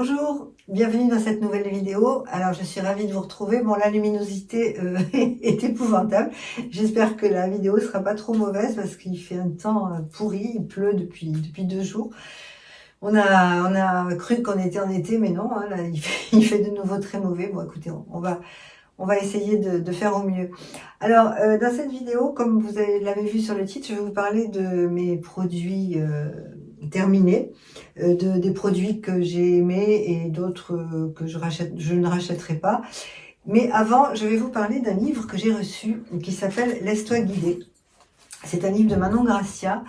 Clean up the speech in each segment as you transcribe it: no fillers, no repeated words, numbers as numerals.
Bonjour, bienvenue dans cette nouvelle vidéo. Alors je suis ravie de vous retrouver. Bon, la luminosité est épouvantable. J'espère que la vidéo sera pas trop mauvaise parce qu'il fait un temps pourri, il pleut depuis 2 jours. On a cru qu'on était en été, mais non, hein, là il fait de nouveau très mauvais. Bon écoutez, on va essayer de faire au mieux. Alors dans cette vidéo, comme vous l'avez vu sur le titre, je vais vous parler de mes produits terminés, des produits que j'ai aimés et d'autres que je ne rachèterai pas. Mais avant, je vais vous parler d'un livre que j'ai reçu qui s'appelle Laisse-toi guider. C'est un livre de Manon Gracia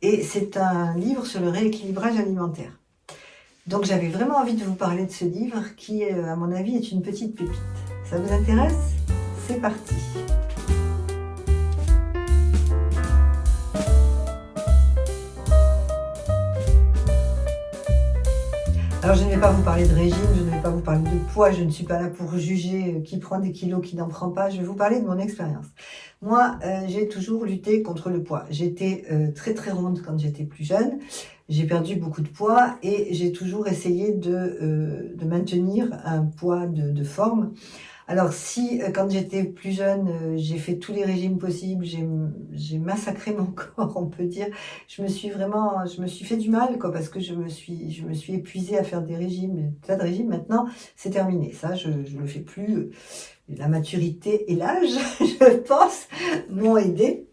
et c'est un livre sur le rééquilibrage alimentaire. Donc j'avais vraiment envie de vous parler de ce livre qui, à mon avis, est une petite pépite. Ça vous intéresse? C'est parti! Alors je ne vais pas vous parler de régime, je ne vais pas vous parler de poids, je ne suis pas là pour juger qui prend des kilos, qui n'en prend pas, je vais vous parler de mon expérience. Moi, j'ai toujours lutté contre le poids. J'étais très très ronde quand j'étais plus jeune, j'ai perdu beaucoup de poids et j'ai toujours essayé de maintenir un poids de forme. Alors si quand j'étais plus jeune, j'ai fait tous les régimes possibles, j'ai massacré mon corps, on peut dire. Je me suis fait du mal, quoi, parce que je me suis épuisée à faire des régimes, des tas de régimes. Maintenant, c'est terminé. Ça, je le fais plus. La maturité et l'âge, je pense, m'ont aidé.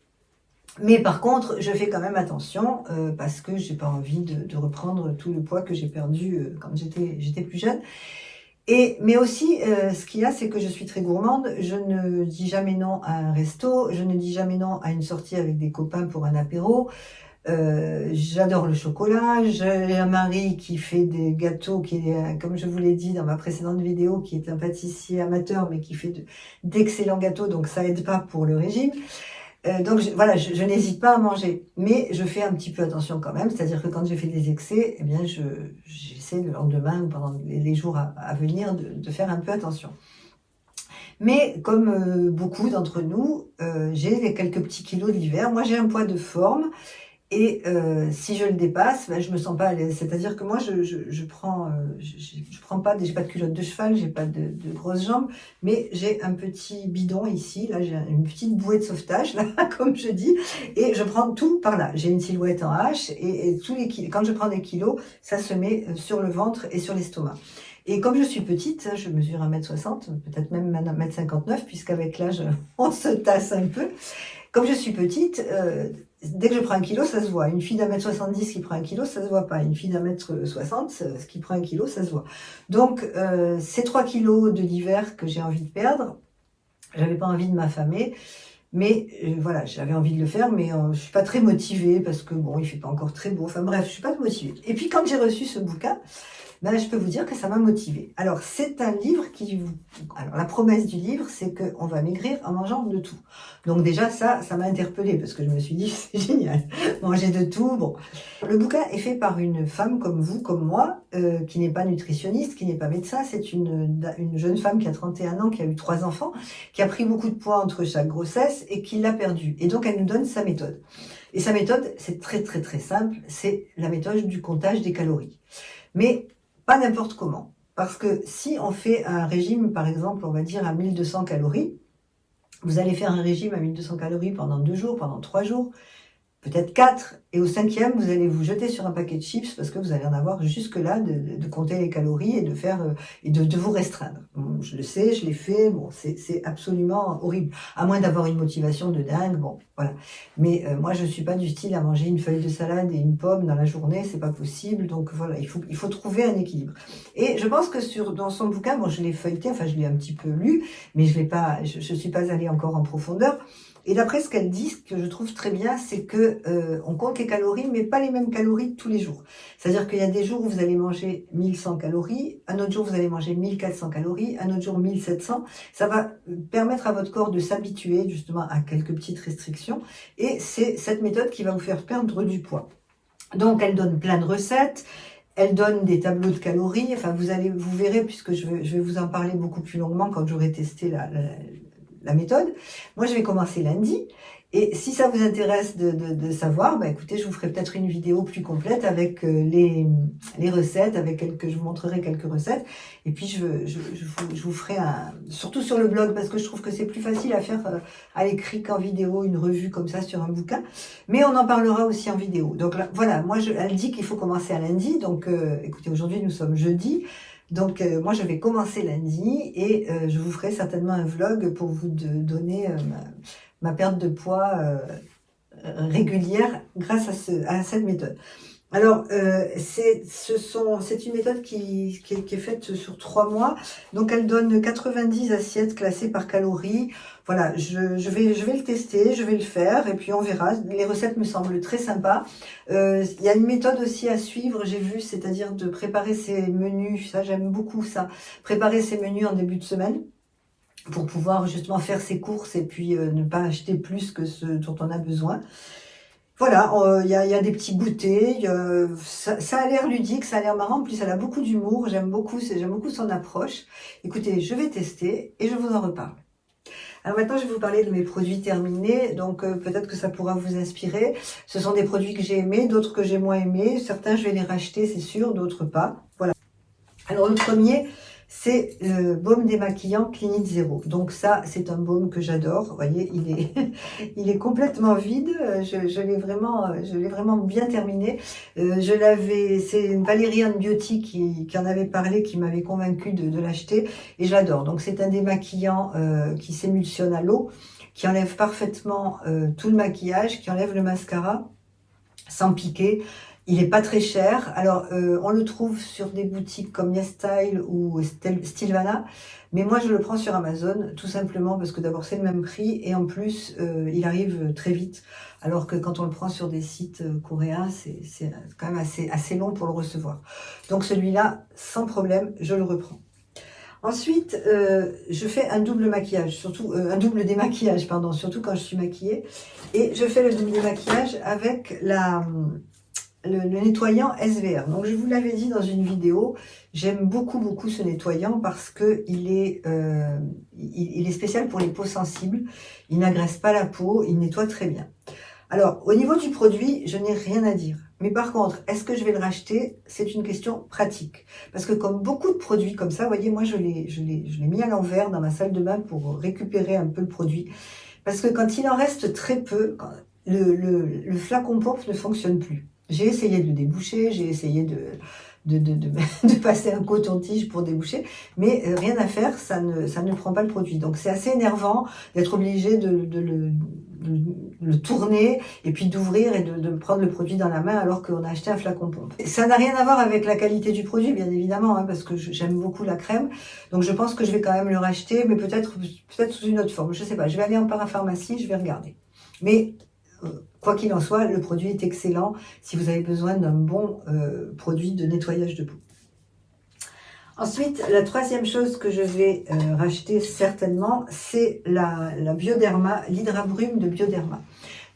Mais par contre, je fais quand même attention parce que j'ai pas envie de reprendre tout le poids que j'ai perdu quand j'étais plus jeune. Mais aussi, ce qu'il y a, c'est que je suis très gourmande. Je ne dis jamais non à un resto. Je ne dis jamais non à une sortie avec des copains pour un apéro. J'adore le chocolat. J'ai un mari qui fait des gâteaux, qui est, comme je vous l'ai dit dans ma précédente vidéo, qui est un pâtissier amateur, mais qui fait d'excellents gâteaux. Donc ça aide pas pour le régime. Donc voilà, je n'hésite pas à manger, mais je fais un petit peu attention quand même, c'est-à-dire que quand j'ai fait des excès, eh bien j'essaie le lendemain ou pendant les jours à venir de faire un peu attention. Mais comme beaucoup d'entre nous, j'ai quelques petits kilos de l'hiver. Moi j'ai un poids de forme. Et si je le dépasse, ben, je me sens pas à l'aise. C'est-à-dire que moi, je prends pas, j'ai pas de culotte de cheval, j'ai pas de grosses jambes, mais j'ai un petit bidon ici. Là, j'ai une petite bouée de sauvetage, là, comme je dis, et je prends tout par là. J'ai une silhouette en H, et tous les kilos, quand je prends des kilos, ça se met sur le ventre et sur l'estomac. Et comme je suis petite, je mesure 1m60, peut-être même 1m59, puisqu'avec l'âge, on se tasse un peu. Comme je suis petite, dès que je prends 1 kilo, ça se voit. Une fille d'1m70 qui prend 1 kilo, ça se voit pas. Une fille d'1m60, ce qui prend 1 kilo, ça se voit. Donc, ces 3 kilos de l'hiver que j'ai envie de perdre, j'avais pas envie de m'affamer. Mais voilà, j'avais envie de le faire, mais je suis pas très motivée parce que bon, il fait pas encore très beau. Enfin bref, je suis pas motivée. Et puis quand j'ai reçu ce bouquin, ben, je peux vous dire que ça m'a motivée. Alors, c'est un livre Alors, la promesse du livre, c'est qu'on va maigrir en mangeant de tout. Donc déjà, ça m'a interpellée, parce que je me suis dit, c'est génial, manger de tout, bon. Le bouquin est fait par une femme comme vous, comme moi, qui n'est pas nutritionniste, qui n'est pas médecin. C'est une jeune femme qui a 31 ans, qui a eu 3 enfants, qui a pris beaucoup de poids entre chaque grossesse et qui l'a perdu. Et donc, elle nous donne sa méthode. Et sa méthode, c'est très, très, très simple. C'est la méthode du comptage des calories. Mais pas n'importe comment. Parce que si on fait un régime, par exemple, on va dire à 1200 calories, vous allez faire un régime à 1200 calories pendant 2 jours, pendant 3 jours, peut-être 4, et au 5e, vous allez vous jeter sur un paquet de chips parce que vous allez en avoir jusque-là de compter les calories et de faire et de vous restreindre. Bon, je le sais, je l'ai fait, bon, c'est absolument horrible, à moins d'avoir une motivation de dingue, bon, voilà. Mais moi, je suis pas du style à manger une feuille de salade et une pomme dans la journée, c'est pas possible, donc voilà, il faut trouver un équilibre. Et je pense que dans son bouquin, bon, je l'ai feuilleté, enfin, je l'ai un petit peu lu, mais je suis pas allée encore en profondeur. Et d'après ce qu'elle dit, ce que je trouve très bien, c'est que on compte les calories, mais pas les mêmes calories tous les jours. C'est-à-dire qu'il y a des jours où vous allez manger 1100 calories, un autre jour vous allez manger 1400 calories, un autre jour 1700. Ça va permettre à votre corps de s'habituer justement à quelques petites restrictions. Et c'est cette méthode qui va vous faire perdre du poids. Donc elle donne plein de recettes. Elle donne des tableaux de calories. Enfin, vous verrez, puisque je vais vous en parler beaucoup plus longuement quand j'aurai testé la méthode. Moi, je vais commencer lundi Et si ça vous intéresse de savoir, bah écoutez, je vous ferai peut-être une vidéo plus complète avec les recettes, je vous montrerai quelques recettes. Et puis je vous ferai surtout sur le blog, parce que je trouve que c'est plus facile à faire à l'écrit qu'en vidéo, une revue comme ça sur un bouquin. Mais on en parlera aussi en vidéo. Donc là, voilà, moi elle dit qu'il faut commencer à lundi. Donc écoutez, aujourd'hui nous sommes jeudi. Donc moi je vais commencer lundi et je vous ferai certainement un vlog pour vous donner ma perte de poids régulière grâce à cette méthode. Alors, c'est une méthode qui est faite sur 3 mois. Donc, elle donne 90 assiettes classées par calories. Voilà, je vais le tester, je vais le faire et puis on verra. Les recettes me semblent très sympas. Il y a une méthode aussi à suivre, j'ai vu, c'est-à-dire de préparer ses menus. Ça, j'aime beaucoup ça. Préparer ses menus en début de semaine, pour pouvoir justement faire ses courses et puis ne pas acheter plus que ce dont on a besoin. Voilà, il y a des petits goûters, ça a l'air ludique, ça a l'air marrant, en plus elle a beaucoup d'humour, j'aime beaucoup son approche. Écoutez, je vais tester et je vous en reparle. Alors maintenant, je vais vous parler de mes produits terminés, donc peut-être que ça pourra vous inspirer. Ce sont des produits que j'ai aimés, d'autres que j'ai moins aimés, certains je vais les racheter, c'est sûr, d'autres pas. Voilà. Alors le premier, c'est le baume démaquillant Clinique Zéro. Donc ça, c'est un baume que j'adore. Vous voyez, il est complètement vide. Je l'ai vraiment bien terminé. C'est une Valériane Beauty qui en avait parlé, qui m'avait convaincu de l'acheter. Et j'adore. Donc c'est un démaquillant qui s'émulsionne à l'eau, qui enlève parfaitement tout le maquillage, qui enlève le mascara sans piquer. Il n'est pas très cher. Alors, on le trouve sur des boutiques comme YesStyle ou Stylevana. Mais moi, je le prends sur Amazon, tout simplement parce que d'abord, c'est le même prix. Et en plus, il arrive très vite. Alors que quand on le prend sur des sites coréens, c'est quand même assez long pour le recevoir. Donc, celui-là, sans problème, je le reprends. Ensuite, je fais un double maquillage, un double démaquillage, pardon, surtout quand je suis maquillée. Et je fais le double démaquillage avec le nettoyant SVR. Donc je vous l'avais dit dans une vidéo, j'aime beaucoup ce nettoyant parce que il est spécial pour les peaux sensibles. Il n'agresse pas la peau, il nettoie très bien. Alors au niveau du produit, je n'ai rien à dire. Mais par contre, est-ce que je vais le racheter? C'est une question pratique. Parce que comme beaucoup de produits comme ça, vous voyez, moi je l'ai mis à l'envers dans ma salle de bain pour récupérer un peu le produit. Parce que quand il en reste très peu, le flacon pompe ne fonctionne plus. J'ai essayé de le déboucher, j'ai essayé de passer un coton-tige pour déboucher, mais rien à faire, ça ne prend pas le produit. Donc c'est assez énervant d'être obligé de le tourner et puis d'ouvrir et de prendre le produit dans la main alors qu'on a acheté un flacon pompe. Ça n'a rien à voir avec la qualité du produit, bien évidemment, hein, parce que j'aime beaucoup la crème. Donc je pense que je vais quand même le racheter, mais peut-être sous une autre forme. Je sais pas, je vais aller en parapharmacie, je vais regarder. Mais quoi qu'il en soit, le produit est excellent si vous avez besoin d'un bon produit de nettoyage de peau. Ensuite, la troisième chose que je vais racheter certainement, c'est la Bioderma, l'Hydra-Brume de Bioderma.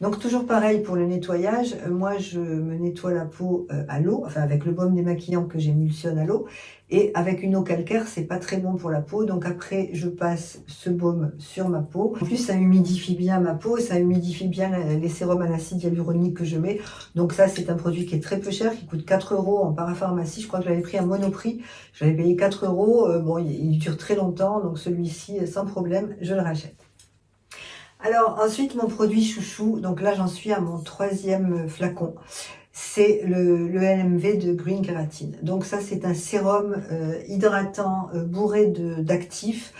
Donc toujours pareil pour le nettoyage, moi je me nettoie la peau à l'eau, enfin avec le baume démaquillant que j'émulsionne à l'eau, et avec une eau calcaire, c'est pas très bon pour la peau, donc après je passe ce baume sur ma peau. En plus ça humidifie bien ma peau, ça humidifie bien les sérums à l'acide hyaluronique que je mets, donc ça c'est un produit qui est très peu cher, qui coûte 4 € en parapharmacie, je crois que je l'avais pris à Monoprix, je l'avais payé 4 €, bon il dure très longtemps, donc celui-ci sans problème, je le rachète. Alors ensuite mon produit chouchou, donc là j'en suis à mon 3e flacon, c'est le LMV de Green Keratine. Donc ça c'est un sérum hydratant bourré d'actifs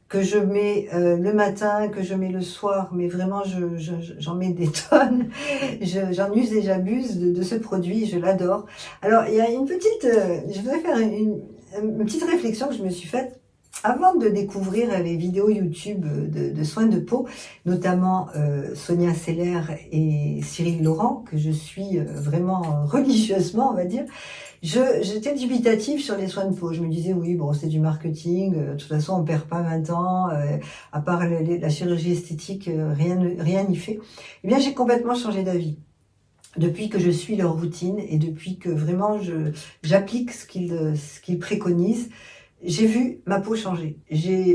que je mets le matin, que je mets le soir, mais vraiment j'en mets des tonnes, j'en use et j'abuse de ce produit, je l'adore. Alors il y a une petite, je voudrais faire une petite réflexion que je me suis faite. Avant de découvrir les vidéos YouTube de soins de peau, notamment Sonia Seller et Cyril Laurent, que je suis vraiment religieusement, on va dire, j'étais dubitative sur les soins de peau. Je me disais, oui, bon, c'est du marketing, de toute façon, on perd pas 20 ans, à part la chirurgie esthétique, rien n'y fait. Eh bien, j'ai complètement changé d'avis. Depuis que je suis leur routine et depuis que vraiment j'applique ce qu'ils préconisent, j'ai vu ma peau changer.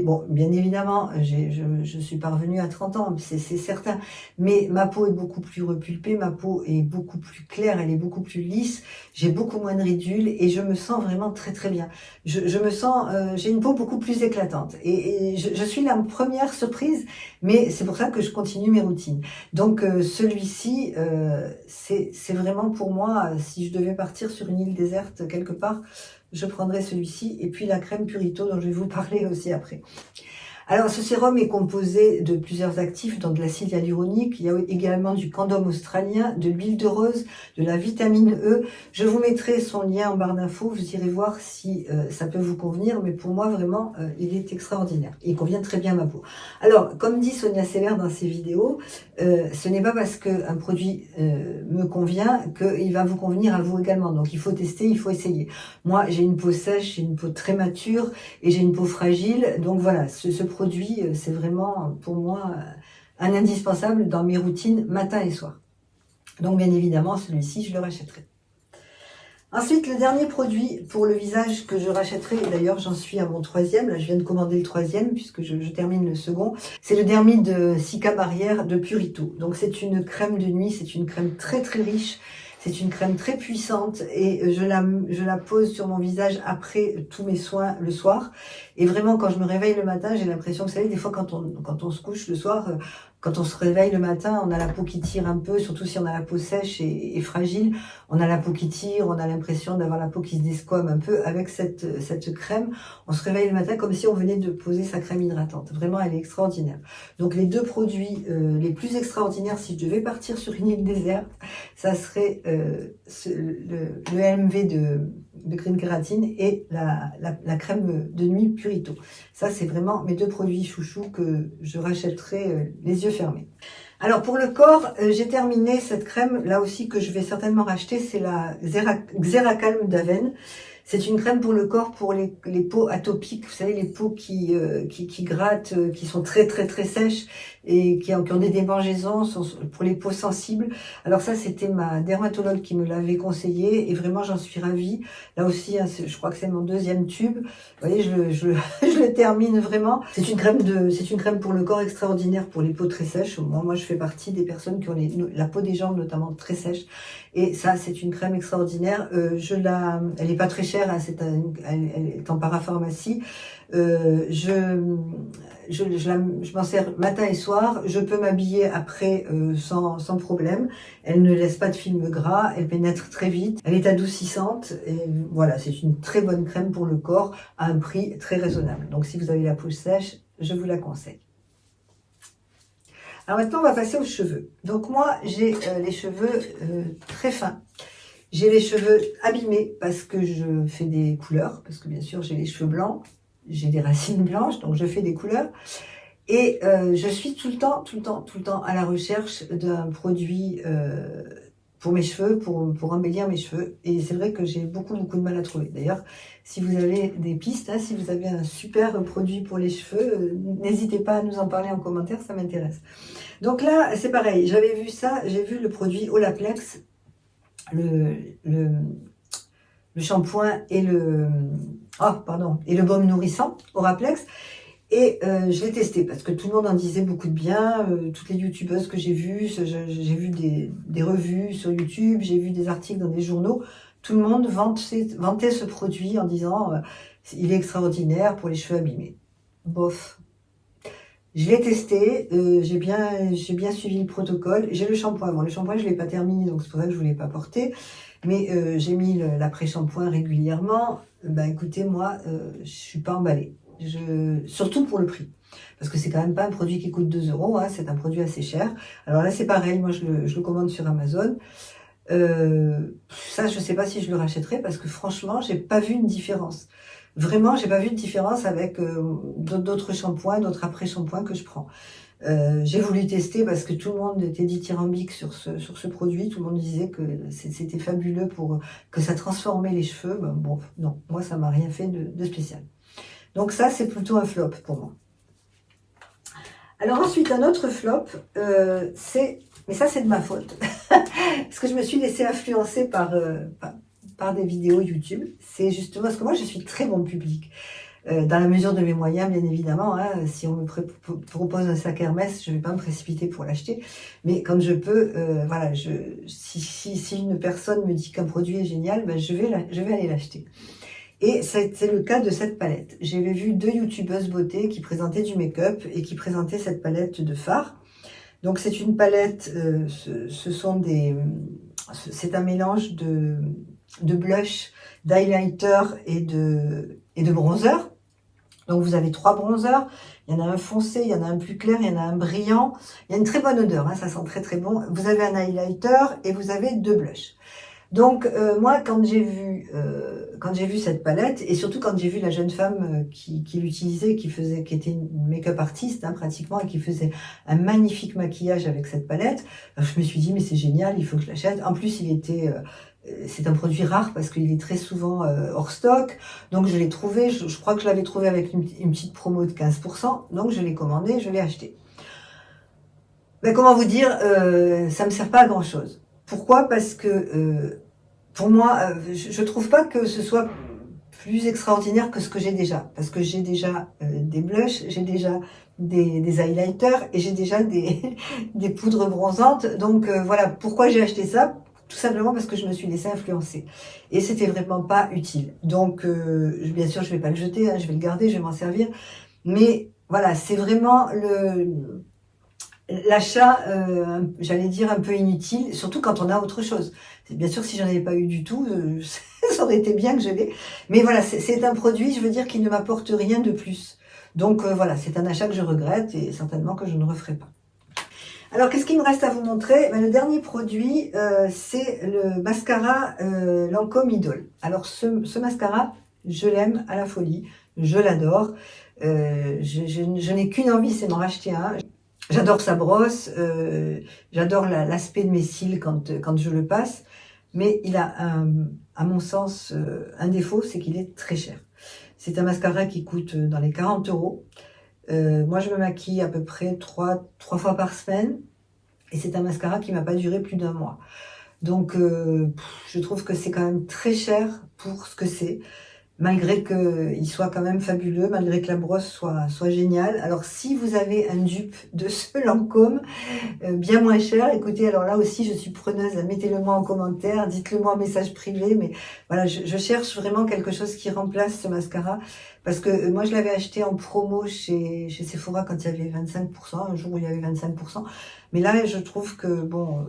Bon, bien évidemment, je suis parvenue à 30 ans, c'est certain, mais ma peau est beaucoup plus repulpée, ma peau est beaucoup plus claire, elle est beaucoup plus lisse, j'ai beaucoup moins de ridules et je me sens vraiment très très bien. Je me sens, j'ai une peau beaucoup plus éclatante et je suis la première surprise, mais c'est pour ça que je continue mes routines. Donc celui-ci, c'est vraiment pour moi, si je devais partir sur une île déserte quelque part, je prendrai celui-ci et puis la crème Purito dont je vais vous parler aussi après. Alors, ce sérum est composé de plusieurs actifs, donc de l'acide hyaluronique, il y a également du candome australien, de l'huile de rose, de la vitamine E. Je vous mettrai son lien en barre d'infos, vous irez voir si ça peut vous convenir, mais pour moi, vraiment, il est extraordinaire. Il convient très bien à ma peau. Alors, comme dit Sonia Seller dans ses vidéos, ce n'est pas parce qu'un produit me convient qu'il va vous convenir à vous également. Donc, il faut tester, il faut essayer. Moi, j'ai une peau sèche, j'ai une peau très mature et j'ai une peau fragile. Donc, voilà, ce produit, c'est vraiment pour moi un indispensable dans mes routines matin et soir. Donc bien évidemment, celui-ci, je le rachèterai. Ensuite, le dernier produit pour le visage que je rachèterai, et d'ailleurs j'en suis à mon 3e, là je viens de commander le 3e puisque je termine le second, c'est le Dermide Cica Barrière de Purito. Donc c'est une crème de nuit, c'est une crème très très riche. C'est une crème très puissante et je la pose sur mon visage après tous mes soins le soir. Et vraiment, quand je me réveille le matin, j'ai l'impression, vous savez, des fois quand on se couche le soir, quand on se réveille le matin, on a la peau qui tire un peu, surtout si on a la peau sèche et fragile. On a la peau qui tire, on a l'impression d'avoir la peau qui se desquame un peu. Avec cette crème, on se réveille le matin comme si on venait de poser sa crème hydratante. Vraiment, elle est extraordinaire. Donc les deux produits les plus extraordinaires, si je devais partir sur une île déserte, ça serait le LMV de Green Kératine et la crème de nuit Purito. Ça, c'est vraiment mes deux produits chouchous que je rachèterai les yeux fermés. Alors pour le corps, j'ai terminé cette crème, là aussi que je vais certainement racheter, c'est la Xeracalm d'Aven. C'est une crème pour le corps, pour les peaux atopiques, vous savez, les peaux qui grattent, qui sont très très très sèches et qui ont des démangeaisons, pour les peaux sensibles. Alors ça, c'était ma dermatologue qui me l'avait conseillé et vraiment j'en suis ravie. Là aussi, hein, je crois que c'est mon 2e tube. Vous voyez, je le termine vraiment. C'est une crème pour le corps extraordinaire pour les peaux très sèches. Moi, je fais partie des personnes qui ont la peau des jambes notamment très sèche. Et ça, c'est une crème extraordinaire. Elle est pas très chère, hein, elle est en parapharmacie. Je m'en sers matin et soir. Je peux m'habiller après sans problème. Elle ne laisse pas de film gras. Elle pénètre très vite. Elle est adoucissante. Et voilà, c'est une très bonne crème pour le corps à un prix très raisonnable. Donc, si vous avez la peau sèche, je vous la conseille. Alors maintenant, on va passer aux cheveux. Donc moi, j'ai les cheveux très fins. J'ai les cheveux abîmés parce que je fais des couleurs, parce que bien sûr, j'ai les cheveux blancs, j'ai des racines blanches, donc je fais des couleurs. Et je suis tout le temps à la recherche d'un produit pour mes cheveux, pour embellir mes cheveux. Et c'est vrai que j'ai beaucoup de mal à trouver. D'ailleurs, si vous avez des pistes, hein, si vous avez un super produit pour les cheveux, n'hésitez pas à nous en parler en commentaire, ça m'intéresse. Donc là, c'est pareil, j'avais vu ça, j'ai vu le produit Olaplex, le shampoing et le baume nourrissant Olaplex. Et je l'ai testé parce que tout le monde en disait beaucoup de bien, toutes les youtubeuses que j'ai vues, j'ai vu des revues sur YouTube, j'ai vu des articles dans des journaux, tout le monde vantait ce produit en disant il est extraordinaire pour les cheveux abîmés. Bof. Je l'ai testé, j'ai bien suivi le protocole, j'ai le shampoing. Bon, le shampoing je ne l'ai pas terminé, donc c'est pour ça que je ne voulais pas porter, mais j'ai mis l'après-shampoing régulièrement. Ben écoutez, moi, je ne suis pas emballée. Surtout pour le prix, parce que c'est quand même pas un produit qui coûte 2 €, hein, c'est un produit assez cher. Alors là c'est pareil, moi je le commande sur Amazon. Ça je sais pas si je le rachèterai parce que franchement j'ai pas vu une différence. Vraiment j'ai pas vu de différence avec d'autres shampoings, d'autres après-shampoings que je prends. J'ai voulu tester parce que tout le monde était dithyrambique sur ce produit, tout le monde disait que c'était fabuleux que ça transformait les cheveux. Ben, bon non, moi ça m'a rien fait de spécial. Donc ça, c'est plutôt un flop pour moi. Alors ensuite, un autre flop, mais ça c'est de ma faute, parce que je me suis laissée influencer par des vidéos YouTube. C'est justement parce que moi, je suis très bon public. dans la mesure de mes moyens, bien évidemment. Hein. Si on me propose un sac Hermès, je ne vais pas me précipiter pour l'acheter. Mais comme je peux, voilà, si une personne me dit qu'un produit est génial, ben je vais aller l'acheter. Et c'est le cas de cette palette. J'avais vu 2 youtubeuses beauté qui présentaient du make-up et qui présentaient cette palette de fard. Donc c'est une palette, c'est un mélange de blush, d'highlighter et de bronzer. Donc vous avez 3 bronzers, il y en a un foncé, il y en a un plus clair, il y en a un brillant. Il y a une très bonne odeur, hein, ça sent très très bon. Vous avez un highlighter et vous avez 2 blushs. Donc moi quand j'ai vu cette palette et surtout quand j'ai vu la jeune femme qui l'utilisait, qui était une make-up artiste hein, pratiquement et qui faisait un magnifique maquillage avec cette palette, je me suis dit mais c'est génial, il faut que je l'achète. En plus c'est un produit rare parce qu'il est très souvent hors stock, donc je l'ai trouvé, je crois que je l'avais trouvé avec une petite promo de 15%, donc je l'ai commandé, je l'ai acheté. Mais comment vous dire, ça me sert pas à grand chose. Pourquoi? Parce que pour moi, je trouve pas que ce soit plus extraordinaire que ce que j'ai déjà. Parce que j'ai déjà des blushs, j'ai déjà des highlighters et j'ai déjà des poudres bronzantes. Donc voilà, pourquoi j'ai acheté ça? Tout simplement parce que je me suis laissée influencer. Et c'était vraiment pas utile. Donc bien sûr, je vais pas le jeter, hein, je vais le garder, je vais m'en servir. Mais voilà, c'est vraiment l'achat, j'allais dire, un peu inutile, surtout quand on a autre chose. Bien sûr, si j'en avais pas eu du tout, ça aurait été bien que je l'ai. Mais voilà, c'est un produit, je veux dire, qui ne m'apporte rien de plus. Donc voilà, c'est un achat que je regrette et certainement que je ne referai pas. Alors, qu'est-ce qu'il me reste à vous montrer? Le dernier produit, c'est le mascara Lancôme Idol. Alors, ce mascara, je l'aime à la folie, je l'adore. Je n'ai qu'une envie, c'est d'en racheter un. J'adore sa brosse, j'adore l'aspect de mes cils quand je le passe, mais il a, à mon sens, un défaut, c'est qu'il est très cher. C'est un mascara qui coûte dans les 40 €. Moi, je me maquille à peu près 3 fois par semaine, et c'est un mascara qui m'a pas duré plus d'1 mois. Donc, je trouve que c'est quand même très cher pour ce que c'est. Malgré qu'il soit quand même fabuleux, malgré que la brosse soit géniale. Alors, si vous avez un dupe de ce Lancôme, bien moins cher, écoutez, alors là aussi, je suis preneuse, mettez-le moi en commentaire, dites-le moi en message privé, mais voilà, je cherche vraiment quelque chose qui remplace ce mascara, parce que moi, je l'avais acheté en promo chez Sephora quand il y avait 25%, un jour où il y avait 25%, mais là, je trouve que, bon,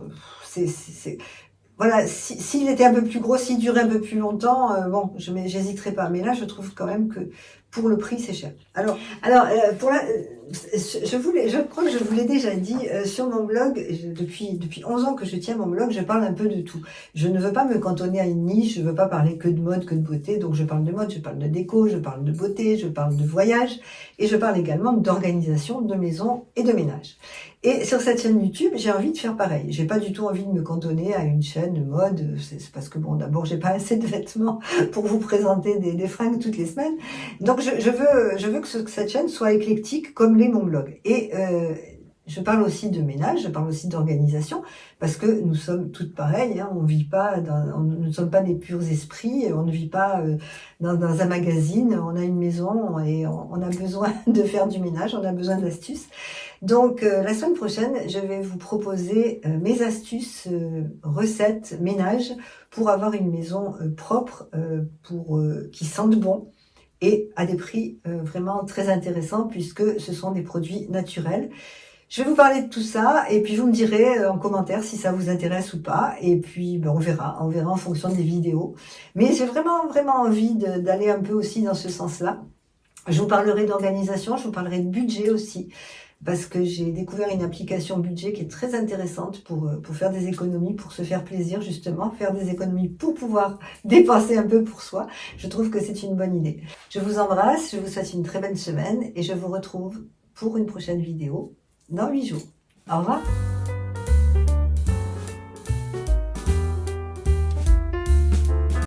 voilà, s'il était un peu plus gros, s'il durait un peu plus longtemps, bon, j'hésiterais pas. Mais là, je trouve quand même que pour le prix, c'est cher. Alors, je crois que je vous l'ai déjà dit sur mon blog. Depuis 11 ans que je tiens mon blog, je parle un peu de tout. Je ne veux pas me cantonner à une niche. Je veux pas parler que de mode, que de beauté. Donc, je parle de mode, je parle de déco, je parle de beauté, je parle de voyage et je parle également d'organisation de maison et de ménage. Et sur cette chaîne YouTube, j'ai envie de faire pareil. J'ai pas du tout envie de me cantonner à une chaîne de mode. C'est parce que bon, d'abord, j'ai pas assez de vêtements pour vous présenter des fringues toutes les semaines. Donc, je veux que cette chaîne soit éclectique comme l'est mon blog. Et je parle aussi de ménage, je parle aussi d'organisation, parce que nous sommes toutes pareilles. Hein, nous ne sommes pas des purs esprits. On ne vit pas dans un magazine. On a une maison et on a besoin de faire du ménage. On a besoin d'astuces. Donc, la semaine prochaine, je vais vous proposer mes astuces, recettes, ménage pour avoir une maison propre, qui sente bon et à des prix vraiment très intéressants puisque ce sont des produits naturels. Je vais vous parler de tout ça et puis vous me direz en commentaire si ça vous intéresse ou pas. Et puis, on verra en fonction des vidéos. Mais j'ai vraiment envie d'aller un peu aussi dans ce sens-là. Je vous parlerai d'organisation, je vous parlerai de budget aussi. Parce que j'ai découvert une application budget qui est très intéressante pour faire des économies, pour se faire plaisir justement, faire des économies pour pouvoir dépenser un peu pour soi. Je trouve que c'est une bonne idée. Je vous embrasse, je vous souhaite une très bonne semaine et je vous retrouve pour une prochaine vidéo dans 8 jours. Au revoir.